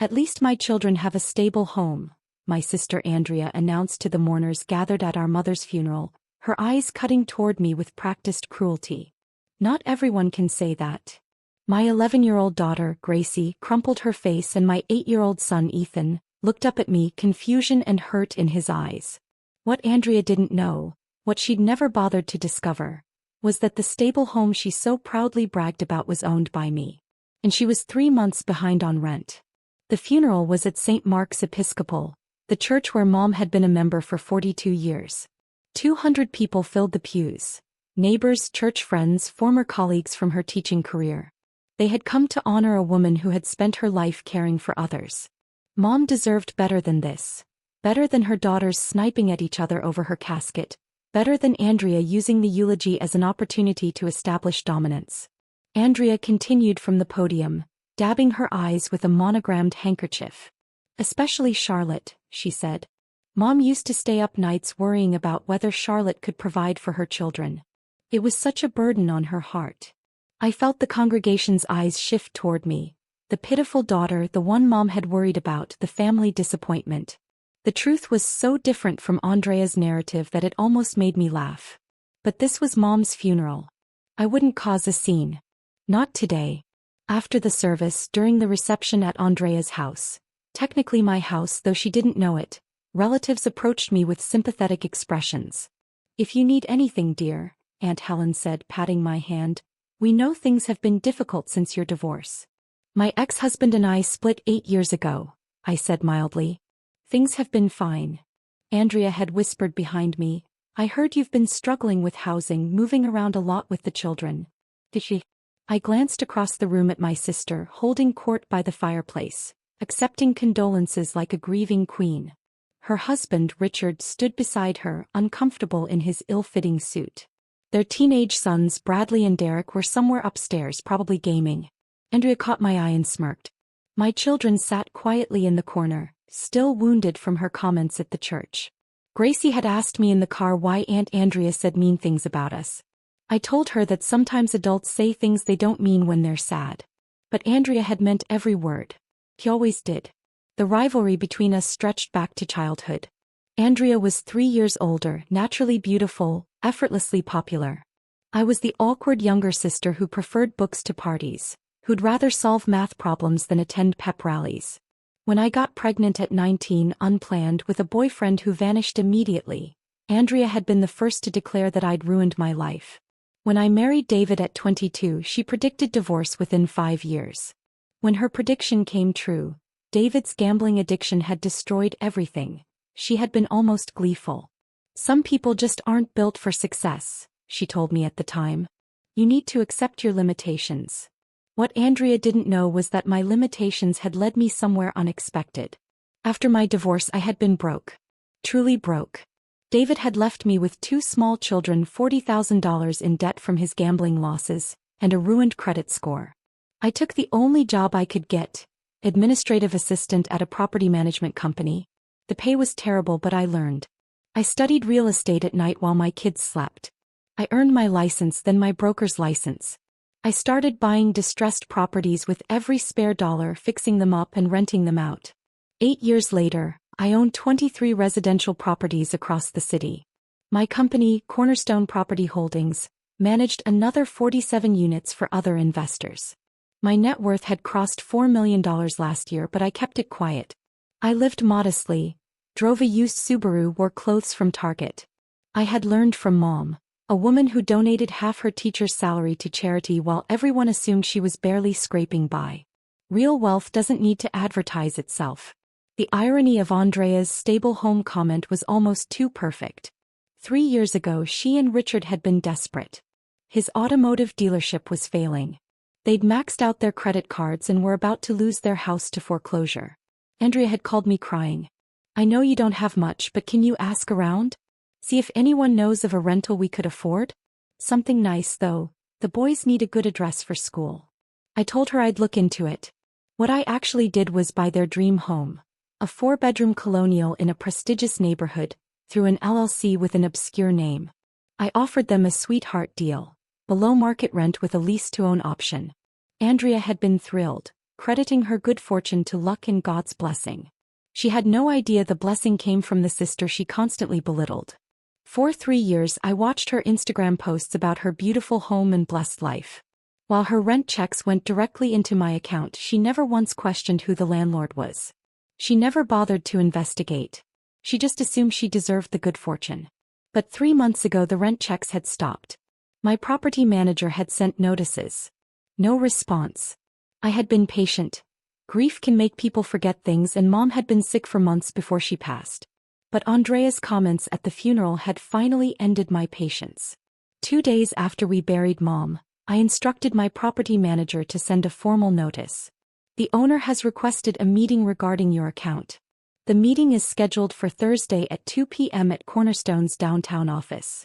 At least my children have a stable home, my sister Andrea announced to the mourners gathered at our mother's funeral, her eyes cutting toward me with practiced cruelty. Not everyone can say that. My 11-year-old daughter, Gracie, crumpled her face, and my 8-year-old son, Ethan, looked up at me, confusion and hurt in his eyes. What Andrea didn't know, what she'd never bothered to discover, was that the stable home she so proudly bragged about was owned by me. And she was 3 months behind on rent. The funeral was at St. Mark's Episcopal, the church where Mom had been a member for 42 years. 200 people filled the pews. Neighbors, church friends, former colleagues from her teaching career. They had come to honor a woman who had spent her life caring for others. Mom deserved better than this. Better than her daughters sniping at each other over her casket. Better than Andrea using the eulogy as an opportunity to establish dominance. Andrea continued from the podium, dabbing her eyes with a monogrammed handkerchief. Especially Charlotte, she said. Mom used to stay up nights worrying about whether Charlotte could provide for her children. It was such a burden on her heart. I felt the congregation's eyes shift toward me. The pitiful daughter, the one Mom had worried about, the family disappointment. The truth was so different from Andrea's narrative that it almost made me laugh. But this was Mom's funeral. I wouldn't cause a scene. Not today. After the service, during the reception at Andrea's house, technically my house though she didn't know it, relatives approached me with sympathetic expressions. "If you need anything, dear," Aunt Helen said, patting my hand, "we know things have been difficult since your divorce." "My ex-husband and I split 8 years ago," I said mildly. "Things have been fine." Andrea had whispered behind me, "I heard you've been struggling with housing, moving around a lot with the children." Did she? I glanced across the room at my sister, holding court by the fireplace, accepting condolences like a grieving queen. Her husband, Richard, stood beside her, uncomfortable in his ill-fitting suit. Their teenage sons, Bradley and Derek, were somewhere upstairs, probably gaming. Andrea caught my eye and smirked. My children sat quietly in the corner, still wounded from her comments at the church. Gracie had asked me in the car why Aunt Andrea said mean things about us. I told her that sometimes adults say things they don't mean when they're sad. But Andrea had meant every word. He always did. The rivalry between us stretched back to childhood. Andrea was 3 years older, naturally beautiful, effortlessly popular. I was the awkward younger sister who preferred books to parties, who'd rather solve math problems than attend pep rallies. When I got pregnant at 19, unplanned, with a boyfriend who vanished immediately, Andrea had been the first to declare that I'd ruined my life. When I married David at 22, she predicted divorce within 5 years. When her prediction came true, David's gambling addiction had destroyed everything. She had been almost gleeful. "Some people just aren't built for success," she told me at the time. "You need to accept your limitations." What Andrea didn't know was that my limitations had led me somewhere unexpected. After my divorce, I had been broke. Truly broke. David had left me with 2 small children, $40,000 in debt from his gambling losses, and a ruined credit score. I took the only job I could get, administrative assistant at a property management company. The pay was terrible, but I learned. I studied real estate at night while my kids slept. I earned my license, then my broker's license. I started buying distressed properties with every spare dollar, fixing them up and renting them out. 8 years later, I own 23 residential properties across the city. My company, Cornerstone Property Holdings, managed another 47 units for other investors. My net worth had crossed $4 million last year, but I kept it quiet. I lived modestly, drove a used Subaru, wore clothes from Target. I had learned from Mom, a woman who donated half her teacher's salary to charity while everyone assumed she was barely scraping by. Real wealth doesn't need to advertise itself. The irony of Andrea's stable home comment was almost too perfect. 3 years ago, she and Richard had been desperate. His automotive dealership was failing. They'd maxed out their credit cards and were about to lose their house to foreclosure. Andrea had called me crying. "I know you don't have much, but can you ask around? See if anyone knows of a rental we could afford? Something nice, though. The boys need a good address for school." I told her I'd look into it. What I actually did was buy their dream home, a 4-bedroom colonial in a prestigious neighborhood, through an LLC with an obscure name. I offered them a sweetheart deal, below market rent with a lease-to-own option. Andrea had been thrilled, crediting her good fortune to luck and God's blessing. She had no idea the blessing came from the sister she constantly belittled. For 3 years I watched her Instagram posts about her beautiful home and blessed life. While her rent checks went directly into my account, she never once questioned who the landlord was. She never bothered to investigate. She just assumed she deserved the good fortune. But 3 months ago the rent checks had stopped. My property manager had sent notices. No response. I had been patient. Grief can make people forget things, and Mom had been sick for months before she passed. But Andrea's comments at the funeral had finally ended my patience. 2 days after we buried Mom, I instructed my property manager to send a formal notice. The owner has requested a meeting regarding your account. The meeting is scheduled for Thursday at 2 p.m. at Cornerstone's downtown office.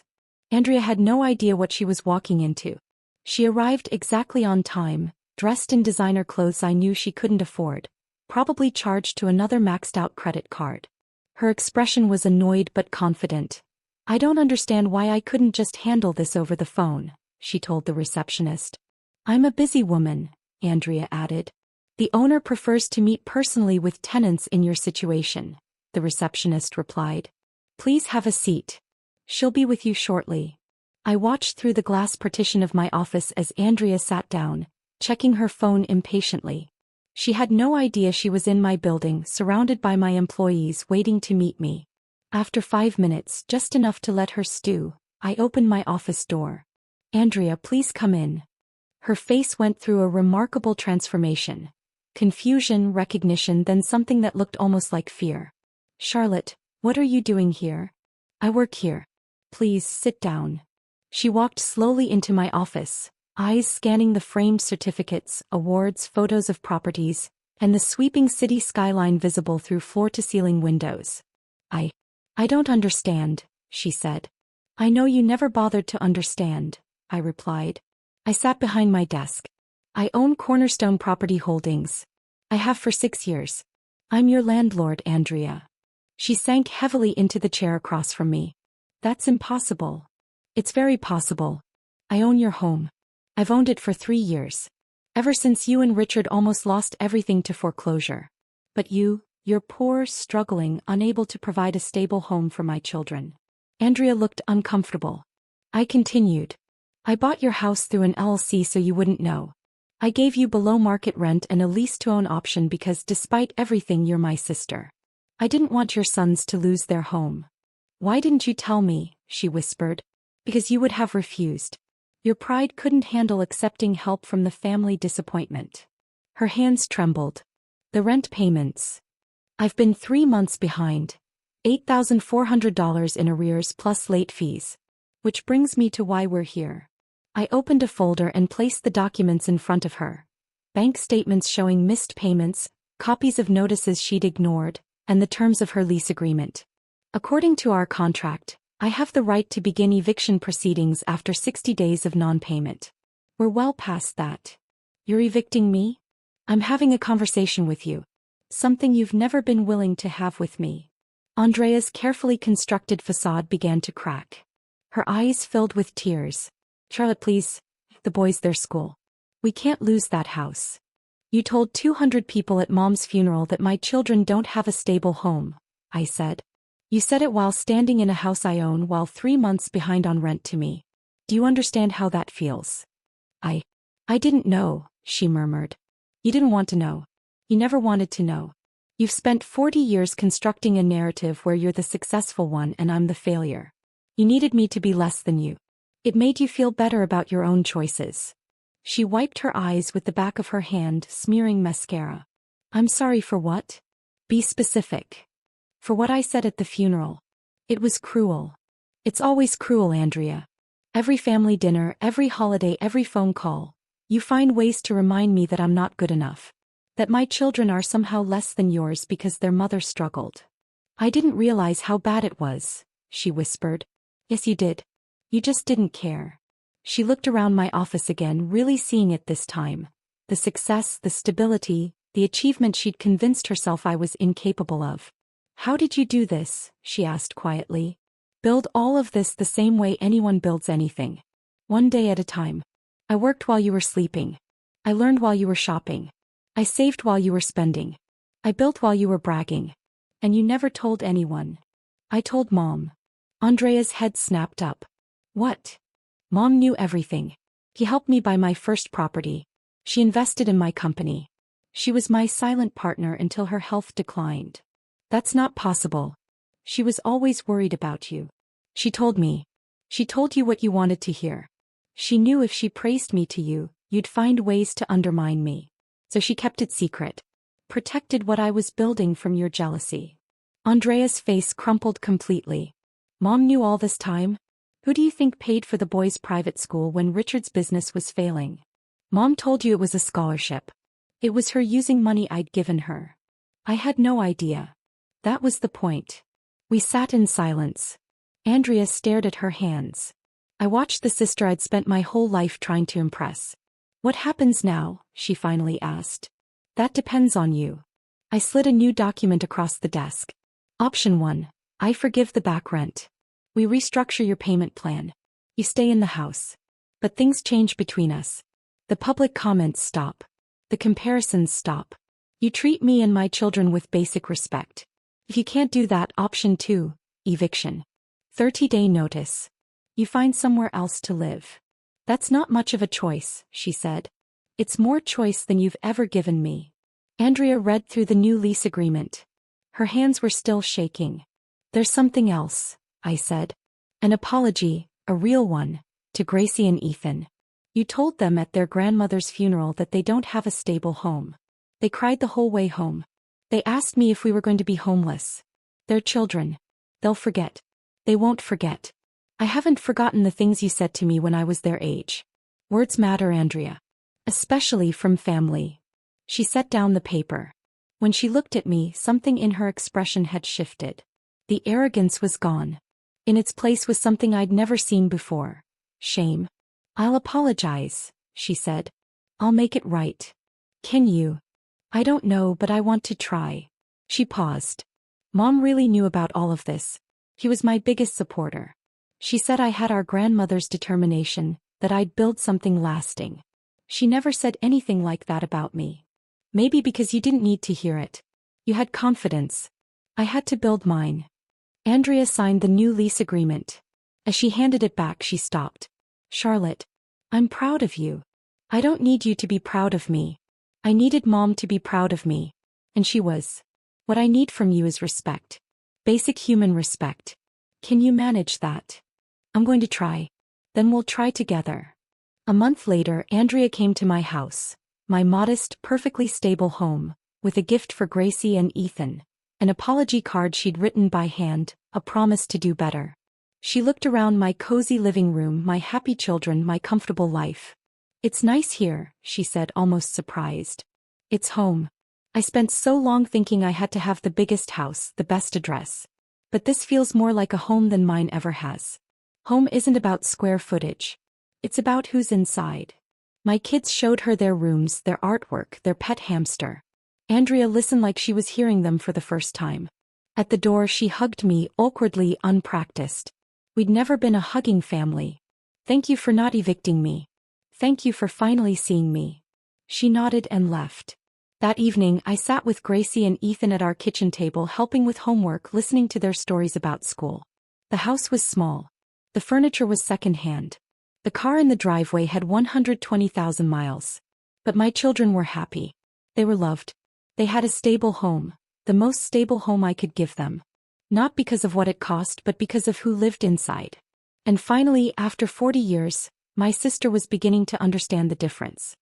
Andrea had no idea what she was walking into. She arrived exactly on time, dressed in designer clothes I knew she couldn't afford, probably charged to another maxed-out credit card. Her expression was annoyed but confident. "I don't understand why I couldn't just handle this over the phone," she told the receptionist. "I'm a busy woman," Andrea added. "The owner prefers to meet personally with tenants in your situation," the receptionist replied. "Please have a seat. She'll be with you shortly." I watched through the glass partition of my office as Andrea sat down, checking her phone impatiently. She had no idea she was in my building, surrounded by my employees waiting to meet me. After 5 minutes, just enough to let her stew, I opened my office door. "Andrea, please come in." Her face went through a remarkable transformation. Confusion, recognition, then something that looked almost like fear. "Charlotte, what are you doing here?" "I work here. Please, sit down." She walked slowly into my office, eyes scanning the framed certificates, awards, photos of properties, and the sweeping city skyline visible through floor-to-ceiling windows. I don't understand," she said. "I know you never bothered to understand," I replied. I sat behind my desk. "I own Cornerstone Property Holdings. I have for 6 years. I'm your landlord, Andrea." She sank heavily into the chair across from me. "That's impossible." "It's very possible. I own your home. I've owned it for 3 years. Ever since you and Richard almost lost everything to foreclosure. But you're poor, struggling, unable to provide a stable home for my children." Andrea looked uncomfortable. I continued. "I bought your house through an LLC so you wouldn't know. I gave you below-market rent and a lease-to-own option because despite everything you're my sister. I didn't want your sons to lose their home." "Why didn't you tell me?" she whispered. "Because you would have refused. Your pride couldn't handle accepting help from the family disappointment." Her hands trembled. "The rent payments. I've been 3 months behind. $8,400 in arrears plus late fees. Which brings me to why we're here." I opened a folder and placed the documents in front of her. Bank statements showing missed payments, copies of notices she'd ignored, and the terms of her lease agreement. "According to our contract, I have the right to begin eviction proceedings after 60 days of non-payment. We're well past that. You're evicting me? I'm having a conversation with you. Something you've never been willing to have with me." Andrea's carefully constructed facade began to crack. Her eyes filled with tears. "Charlotte, please. The boys, their school. We can't lose that house. You told 200 people at Mom's funeral that my children don't have a stable home," I said. "You said it while standing in a house I own while 3 months behind on rent to me. Do you understand how that feels?" I didn't know," she murmured. "You didn't want to know. You never wanted to know. You've spent 40 years constructing a narrative where you're the successful one and I'm the failure. You needed me to be less than you. It made you feel better about your own choices." She wiped her eyes with the back of her hand, smearing mascara. "I'm sorry for what? Be specific." "For what I said at the funeral. It was cruel. It's always cruel, Andrea. Every family dinner, every holiday, every phone call. You find ways to remind me that I'm not good enough. That my children are somehow less than yours because their mother struggled." "I didn't realize how bad it was," she whispered. "Yes, you did. You just didn't care." She looked around my office again, really seeing it this time. The success, the stability, the achievement she'd convinced herself I was incapable of. "How did you do this?" she asked quietly. "Build all of this the same way anyone builds anything. One day at a time. I worked while you were sleeping. I learned while you were shopping. I saved while you were spending. I built while you were bragging. And you never told anyone. I told Mom. Andrea's head snapped up. What? Mom knew everything. He helped me buy my first property. She invested in my company. She was my silent partner until her health declined. That's not possible. She was always worried about you. She told me. She told you what you wanted to hear. She knew if she praised me to you, you'd find ways to undermine me. So she kept it secret. Protected what I was building from your jealousy. Andrea's face crumpled completely. Mom knew all this time? Who do you think paid for the boys' private school when Richard's business was failing? Mom told you it was a scholarship. It was her using money I'd given her. I had no idea. That was the point. We sat in silence. Andrea stared at her hands. I watched the sister I'd spent my whole life trying to impress. What happens now? She finally asked. That depends on you. I slid a new document across the desk. Option 1. I forgive the back rent. We restructure your payment plan. You stay in the house. But things change between us. The public comments stop. The comparisons stop. You treat me and my children with basic respect. If you can't do that, option 2, eviction. 30-day notice. You find somewhere else to live. That's not much of a choice, she said. It's more choice than you've ever given me. Andrea read through the new lease agreement. Her hands were still shaking. There's something else, I said. An apology, a real one, to Gracie and Ethan. You told them at their grandmother's funeral that they don't have a stable home. They cried the whole way home. They asked me if we were going to be homeless. They're children. They'll forget. They won't forget. I haven't forgotten the things you said to me when I was their age. Words matter, Andrea. Especially from family. She set down the paper. When she looked at me, something in her expression had shifted. The arrogance was gone. In its place was something I'd never seen before. Shame. I'll apologize, she said. I'll make it right. Can you? I don't know, but I want to try. She paused. Mom really knew about all of this. He was my biggest supporter. She said I had our grandmother's determination, that I'd build something lasting. She never said anything like that about me. Maybe because you didn't need to hear it. You had confidence. I had to build mine. Andrea signed the new lease agreement. As she handed it back, she stopped. Charlotte, I'm proud of you. I don't need you to be proud of me. I needed Mom to be proud of me. And she was. What I need from you is respect. Basic human respect. Can you manage that? I'm going to try. Then we'll try together. A month later, Andrea came to my house, my modest, perfectly stable home, with a gift for Gracie and Ethan, an apology card she'd written by hand, a promise to do better. She looked around my cozy living room, my happy children, my comfortable life. It's nice here, she said, almost surprised. It's home. I spent so long thinking I had to have the biggest house, the best address. But this feels more like a home than mine ever has. Home isn't about square footage. It's about who's inside. My kids showed her their rooms, their artwork, their pet hamster. Andrea listened like she was hearing them for the first time. At the door, she hugged me, awkwardly, unpracticed. We'd never been a hugging family. Thank you for not evicting me. Thank you for finally seeing me. She nodded and left. That evening, I sat with Gracie and Ethan at our kitchen table, helping with homework, listening to their stories about school. The house was small. The furniture was secondhand. The car in the driveway had 120,000 miles. But my children were happy. They were loved. They had a stable home, the most stable home I could give them. Not because of what it cost, but because of who lived inside. And finally, after 40 years, my sister was beginning to understand the difference.